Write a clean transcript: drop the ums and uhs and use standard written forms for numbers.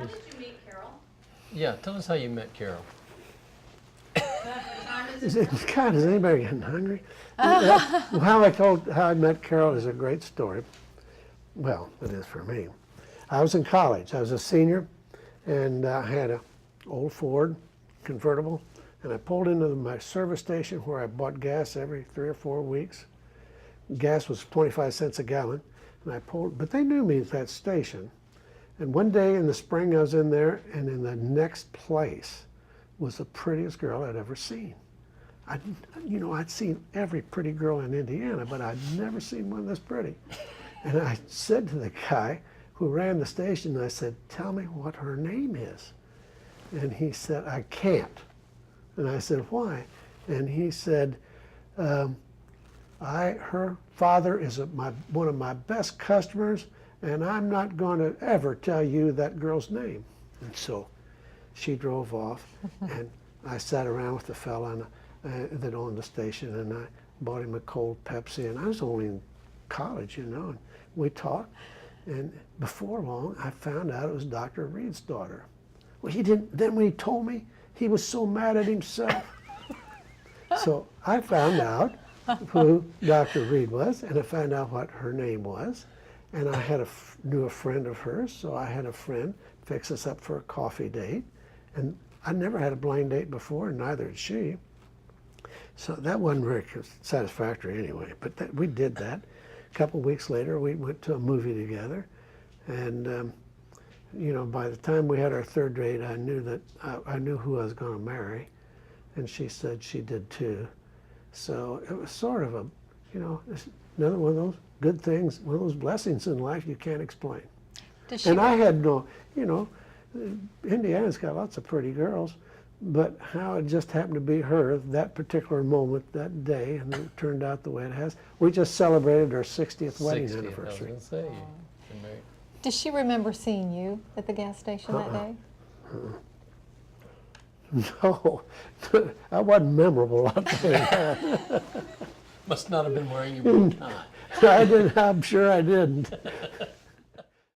How did you meet Carol? Yeah, tell us how you met Carol. What time is it? God, is anybody getting hungry? How I met Carol is a great story. Well, it is for me. I was in college. I was a senior, and I had an old Ford convertible, and I pulled into my service station where I bought gas every 3 or 4 weeks. Gas was 25 cents a gallon, and I pulled, but they knew me at that station. And one day in the spring I was in there, and in the next place was the prettiest girl I'd ever seen. I'd seen every pretty girl in Indiana, but I'd never seen one this pretty. And I said to the guy who ran the station, I said, tell me what her name is. And he said, I can't. And I said, why? And he said, her father is one of my best customers, and I'm not going to ever tell you that girl's name. And so she drove off, and I sat around with the fella that owned the station, and I bought him a cold Pepsi, and I was only in college, and we talked, and before long, I found out it was Dr. Reed's daughter. Well, then when he told me, he was so mad at himself. So I found out who Dr. Reed was, and I found out what her name was, and I knew a friend of hers, so I had a friend fix us up for a coffee date, and I never had a blind date before, and neither had she. So that wasn't very satisfactory anyway, but we did that. A couple weeks later, we went to a movie together, and by the time we had our third date, I knew who I was going to marry, and she said she did too. So it was sort of it's another one of those good things, one of those blessings in life you can't explain. And I had Indiana's got lots of pretty girls, but how it just happened to be her that particular moment, that day, and it turned out the way it has. We just celebrated our 60th wedding anniversary. I was going to say. Does she remember seeing you at the gas station that day? No, I wasn't memorable, I'll tell you that. Must not have been wearing your bow tie. I'm sure I didn't.